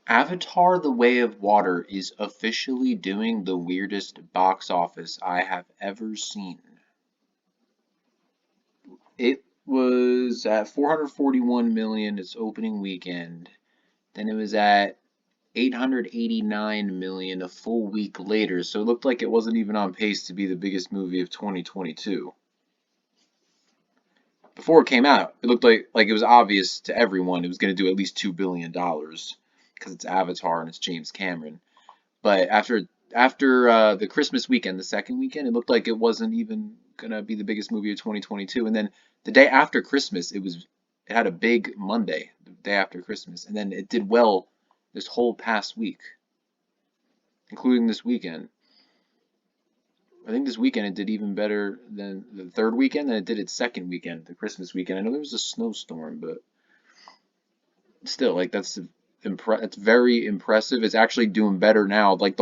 Avatar: The Way of Water is officially doing the weirdest box office I have ever seen. It was at 441 million its opening weekend. Then it was at 889 million a full week later, so it looked like it wasn't even on pace to be the biggest movie of 2022. Before it came out, it looked like it was obvious to everyone it was going to do at least $2 billion because it's Avatar and it's James Cameron. But after the Christmas weekend, the second weekend, it looked like it wasn't even gonna be the biggest movie of 2022. And then the day after Christmas, it had a big Monday, the day after Christmas, and then it did well this whole past week, including this weekend. I think this weekend it did even better than the third weekend than it did its second weekend, the Christmas weekend. I know there was a snowstorm, but still, like that's very impressive. It's actually doing better now. Like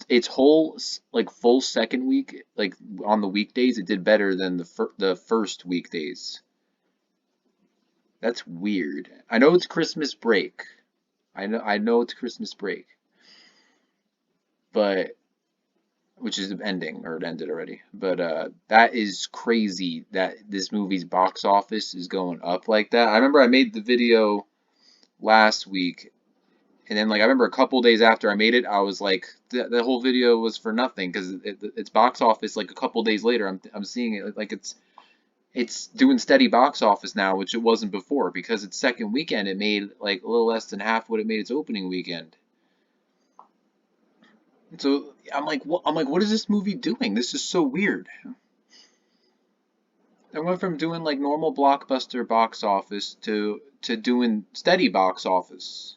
its whole like full second week, like on the weekdays, it did better than the first weekdays. That's weird. I know it's Christmas break. I know it's Christmas break, but which is ending or it ended already. But that is crazy that this movie's box office is going up like that. I remember I made the video last week. And then, like, I remember a couple days after I made it, I was like, the whole video was for nothing because its box office, like, a couple days later, I'm seeing it like it's doing steady box office now, which it wasn't before because its second weekend it made like a little less than half what it made its opening weekend. So I'm like, what? I'm like, what is this movie doing? This is so weird. I went from doing like normal blockbuster box office to doing steady box office.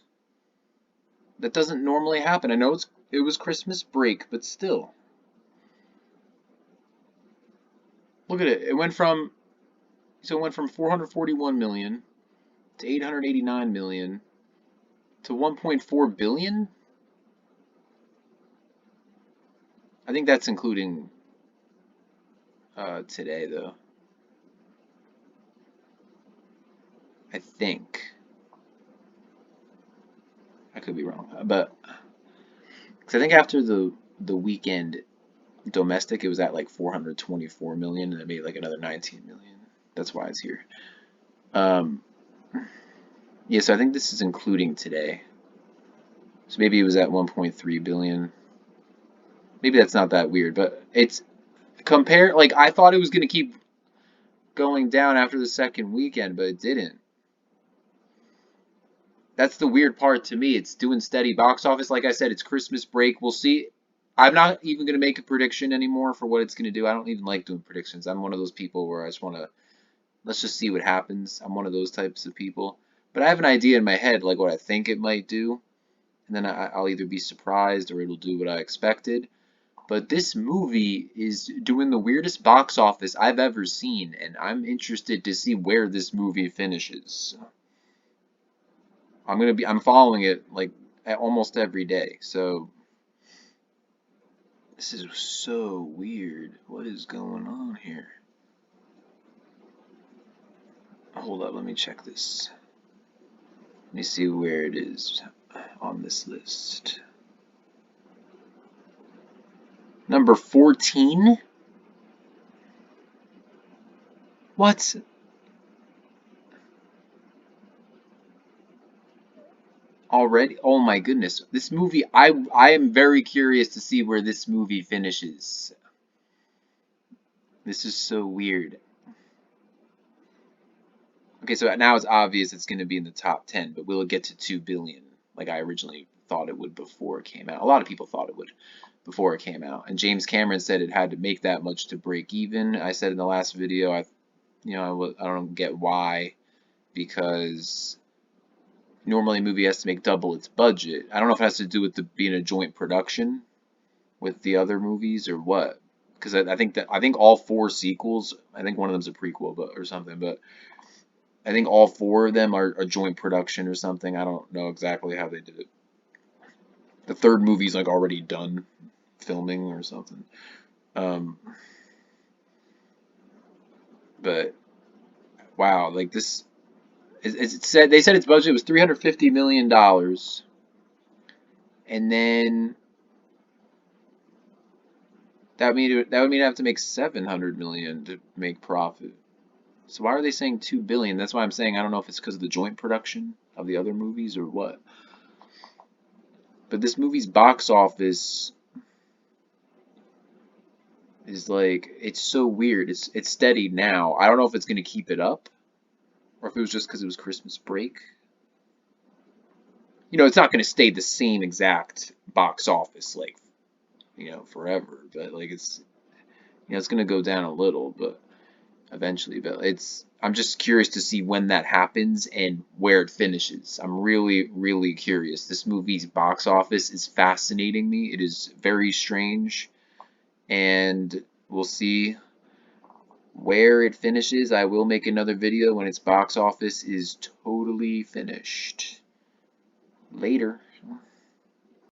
That doesn't normally happen. I know it was Christmas break, but still. Look at it. It went from 441 million to 889 million to 1.4 billion. I think that's including today though. I think I could be wrong, but because I think after the weekend domestic, it was at like 424 million, and it made like another 19 million. That's why it's here. Um, yeah, so I think this is including today. So maybe it was at 1.3 billion. Maybe that's not that weird, but it's compare like I thought it was gonna keep going down after the second weekend, but it didn't. That's the weird part to me. It's doing steady box office. Like I said, it's Christmas break. We'll see. I'm not even going to make a prediction anymore for what it's going to do. I don't even like doing predictions. I'm one of those people where I just want to, let's just see what happens. I'm one of those types of people. But I have an idea in my head, like what I think it might do. And then I'll either be surprised or it'll do what I expected. But this movie is doing the weirdest box office I've ever seen, and I'm interested to see where this movie finishes. I'm following it like almost every day. So this is so weird. What is going on here? Hold up, let me check this. Let me see where it is on this list. Number 14? What? Already? Oh my goodness. This movie, I am very curious to see where this movie finishes. This is so weird. Okay, so now it's obvious it's going to be in the top 10, but will it get to 2 billion like I originally thought it would before it came out? A lot of people thought it would before it came out. And James Cameron said it had to make that much to break even. I said in the last video, I don't get why, because normally a movie has to make double its budget. I don't know if it has to do with the being a joint production with the other movies or what. Because I think all four sequels, I think one of them's a prequel, but or something, but I think all four of them are a joint production or something. I don't know exactly how they did it. The third movie's like already done filming or something. Um, but wow, like this. It said they said its budget was $350 million, and then that would mean I have to make 700 million to make profit. So why are they saying 2 billion? That's why I'm saying I don't know if it's because of the joint production of the other movies or what. But this movie's box office is like it's so weird. It's steady now. I don't know if it's gonna keep it up or if it was just because it was Christmas break. It's not gonna stay the same exact box office like forever. But like it's gonna go down a little, but eventually. But I'm just curious to see when that happens and where it finishes. I'm really, really curious. This movie's box office is fascinating me. It is very strange, and we'll see where it finishes. I will make another video when its box office is totally finished. Later.